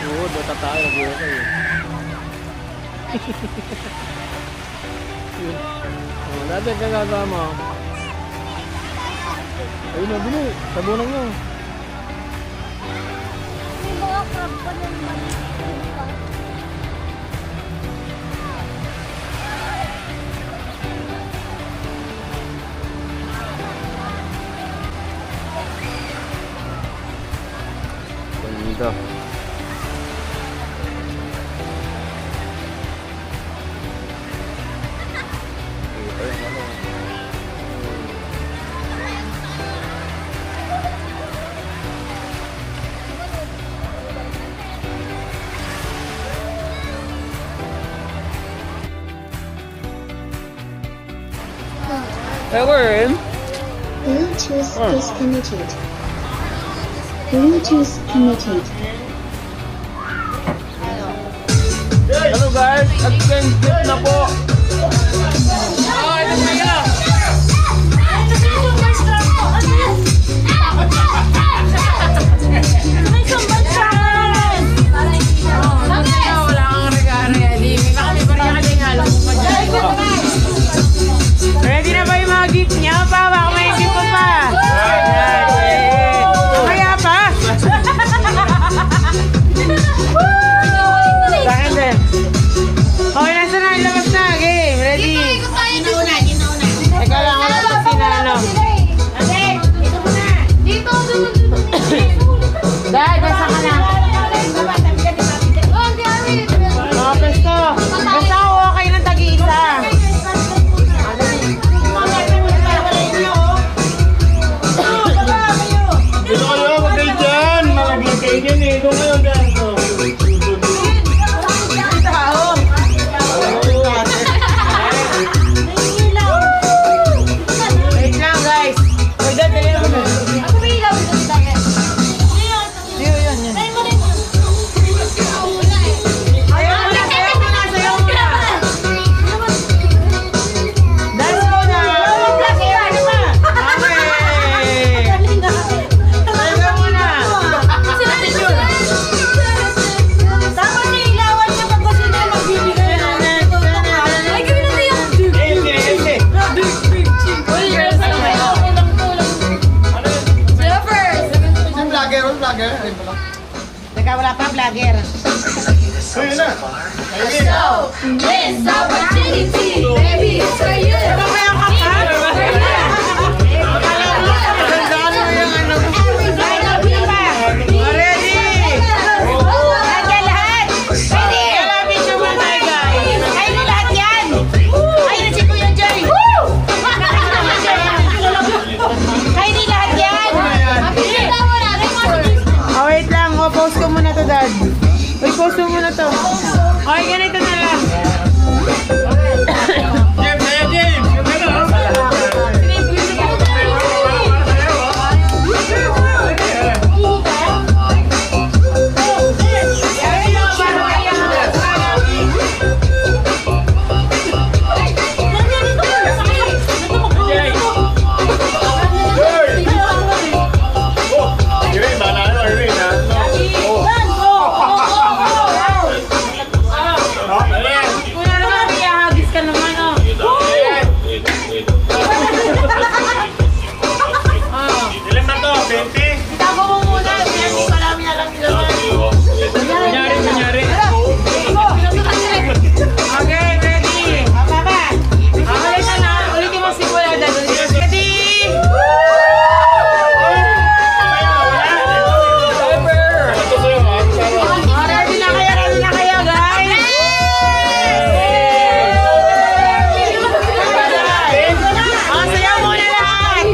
Oo, bata tayo. Nag-iwa kayo. Yun. Oh, dati ang kagagama. Ayun na, bili. Tabunan nyo. May mga crab pa ng maliit. Ganda. We're in. Bluetooth disconnected. Bluetooth connected. Hello guys, again, dip na po. Ito na yan. Ready na ba yung mga gift niya? Pa, baka may gift pa pa. Kaya pa. Bakit din? Okay, nasa na? Labas na. Game. Ready? Teka lang, wala pa sinano. Dahil, basta ka na. Mga pesto. Basta ako okay ng tag-iisa. Dito kayo, wag kayo dyan. Malaglag kayo dyan eh. Doon kayo dyan. Wait lang guys. Wait lang, dali mo na. Yun. Sayaw mo na. Dance mo na. Okay. Sayaw mo na. Teka, wala pa vlogger. Ayun na. This opportunity, baby, it's for you. Ano kaya ka pa? Gandaan mo yung ano. Ready? Nandiyan lahat. Ready? Malapit siya mo tayo guys. Kayo na lahat yan. Ayun si Kuya Joy. Kayo ni lahat yan. Oh, wait lang. Oh, post ko muna to, Dad. Uy, post mo muna to. Okay, ganito na lang. Kuya naman, hagis ka naman, oh. Ilan na to? 20? Itago mo muna. Marami na lang nila. Kunyari. Okay, ready. Papa. Ulitin na. Ulitin mo si Kuya Dad. Ready? Ready na kayo, guys. Sayaw muna lahat.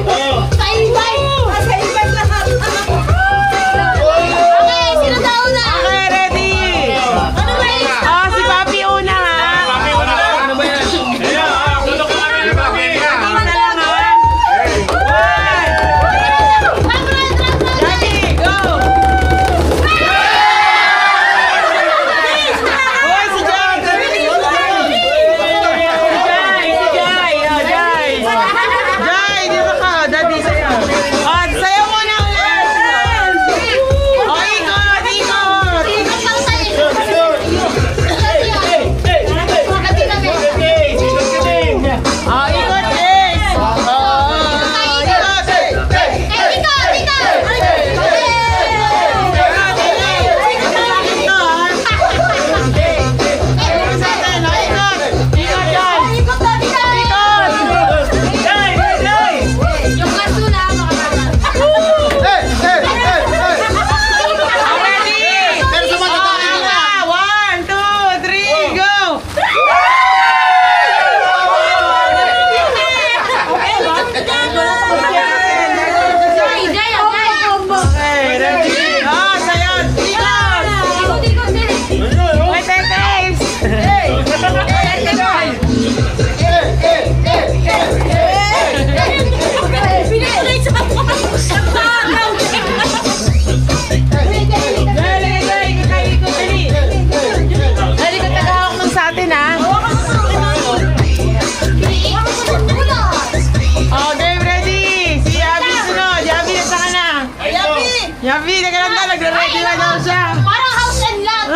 Yabi, nagkalanda, nagre-ready na daw siya. Parang house and lot.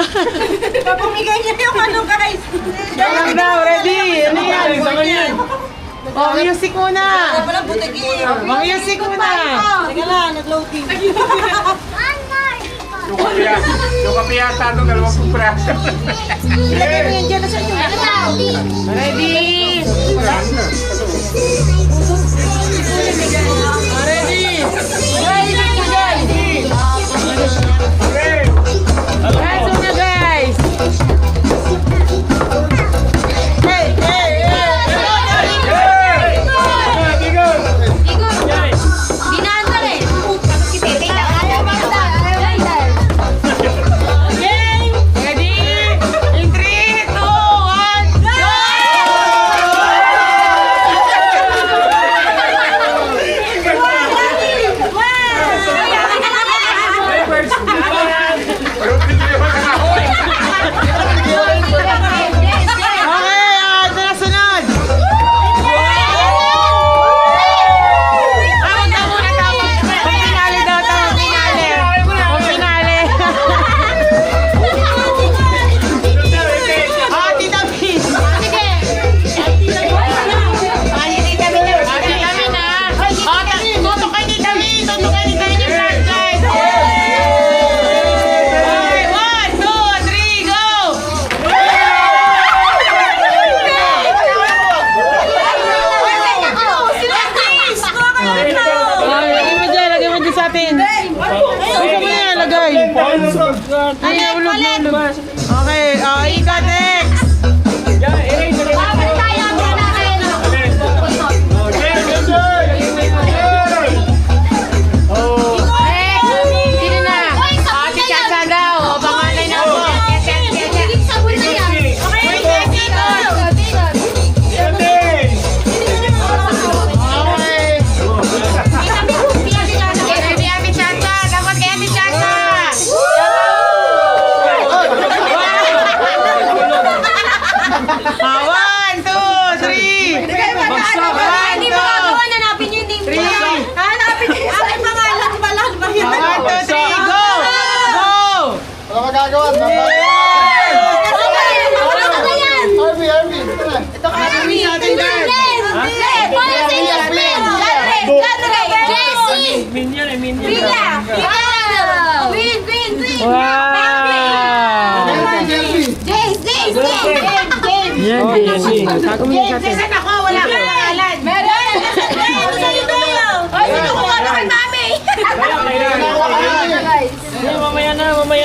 Papamigay niya yung ano guys. Alam daw, ready. Ano yan? Oh, music muna. Wala butigi. Music muna. Teka lang, nag-loading. Yung kapiyata ito, 20 praso. Ilagay mo yan dyan na sa inyo. Ready. Ready. Guys, una guys. Hey, hey, hey. Binandar eh. Ready? In 3, 2, 1, go! Okay, ito na sunod. Ako na muna tapos. Pinali daw ito. Pinali. Pinali. Ah, Tita Min. Ay, Tita Min. Ah, Tita Min na. Ah, tutok kay Tita Min. Tutok kay Tita Min yung flashlight. Okay, 1, 2, 3, go! Lagay mo dyan sa atin. Gusto mo yan, lagay. Ay, ulog na ulog. Okay, ikaw next. Babalik tayo ang natin. Sino na? Si Chacha daw. O, pangalan na ako. Magiging sabon na yan. Wait, dito. Okay. Ready, Ate Chacha. Dapat kay Ate Chacha. One, two, three. Hindi mo gagawa, nanapin yun. Hindi mo gagawa. Hanapin niyo yung aking pangalan. Balag ba yan? 1, 2, 3, go! Go! Wala magagawa. Ano ba yan? Harvey, Harvey. Ito na. Ito kami sa atin dyan. Paano sa inyo, Flynn? Jessie! Billa! Win! Wow! James! Yan, Jessie. Tago mo yung sa atin. Saan ako? Wala kang pangalan. Meron! Ano sa'yo tayo? Ay, sino ko ano kay mami? Mamaya na. Wala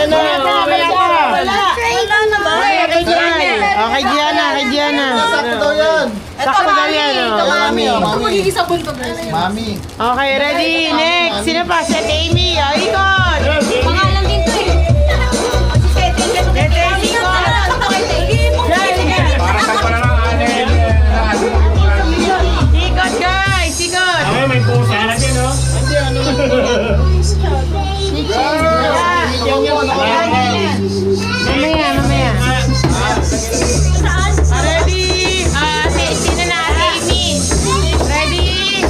na ba? Kay Gianna. Kay Gianna. Sakto daw yan. Sakto daw yan. Ito, mami. Ito magiging sabon to. Mami. Okay, ready? Next. Sino pa? Si Ate Amy. O, ikot. Pangalan din to eh. Tete, ikot. Para sa pala ng anel. Ikot, guys. Ikot. Ay, may pusa na din, no? Hindi, ano? Mamaya. Ready? Sino na? Ate Amy. Ready?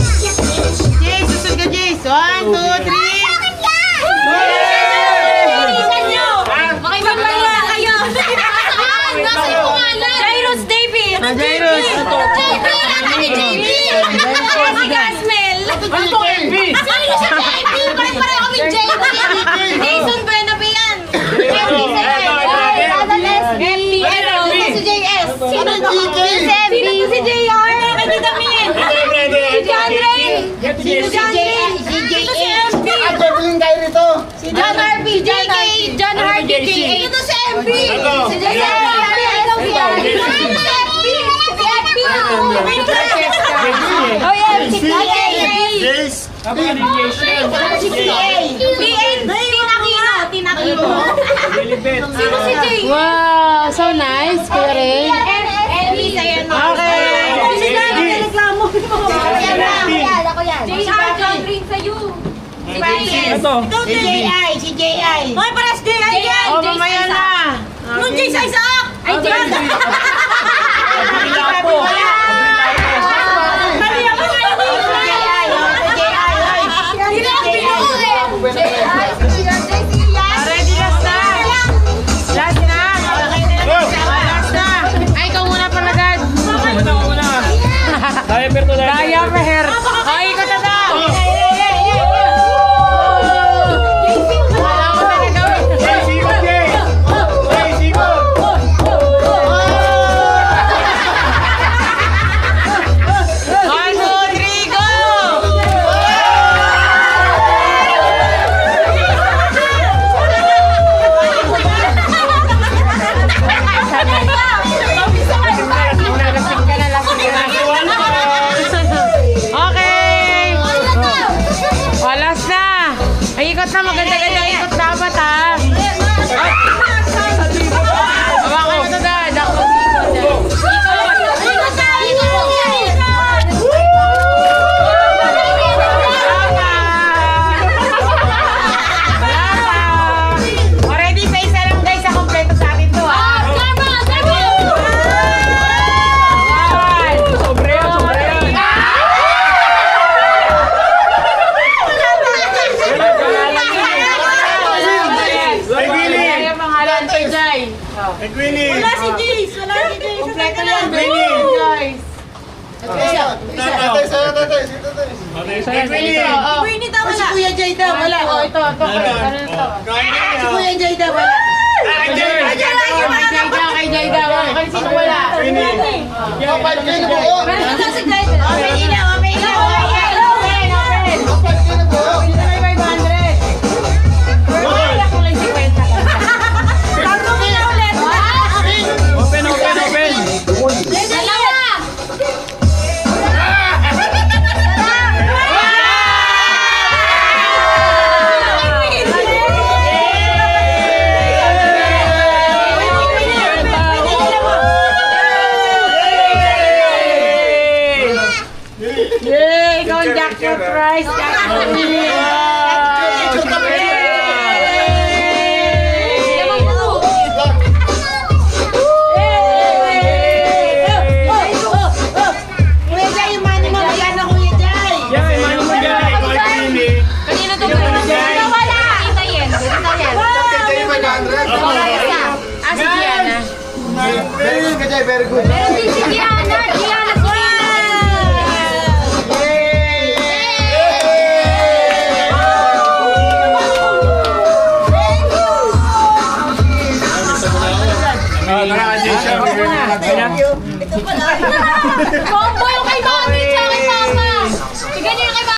Jace, susod ka, Jace. 1, 2, 3. Bilisan nyo! Makipaglayo na kayo! Saan? Nasa yung pangalan? Jairus David! Jairus. JB! Ano ni JB? Ano Gasmel? Sino si JB? Pare-pareho kami JB! Jason Buenabe yan! Si JS! Sino si JR? Hindi Damin! Si John Ray! Sino si JS? Sino si MB? Jevelyn kayo rito. Si John Harvey, JK, John Harvey, JK. Ito si MB. Si JK. Ito si MB. Si FB. Si FB. Oh, yeah. Si PA. Jace. Si PA. Tinakino. Sino si Jay? Wow, so nice. Kuya Ray. MB sa'yo. Okay. Reklamo. Ako yan. JR, John Green sa'yo. Si Reyes. Si J.I. Hoy, pares JI yan. Oh, mamaya na. Nung Jay sa Isaac. Ay, John. Mali ako. Hindi na ako binuhuli. JI. Ikot na, maganda-ganda ikot dapat ha. Hawakan mo ito dahil. Ako already sa isa lang guys, sa kompleto sa atin to ha. Sobre yan, sobre yan. Ay, Willie. Ay, pangalan kay Jai. Ay, Willie. Wala si Jace. Wala si Jace. Kompleto yan, Willie. guys. Tatay, sa'yo, tatay. Ay, Willie. Queenie daw Si wala. Kuya Jai daw, wala. Oh, ito, ano ito? Si Kuya Jay daw, wala. Kay Jay daw. Kay sino wala? Wala si Jace. May ilaw, may ilaw. Tanggapin na ulit. Open, open, open. Yay! Ikaw ang jackpot prize! Jackpot! Kuya Jay, yung money mo, wala na Kuya Jay! Yan, mano mo dyan. Ikaw ay Willie. Kanino to? Wala. Ito yan. Ito yan. Wala isa. Ah, si Gianna. Very good. Meron din si Gianna. Gianna Tara, Jason. Combo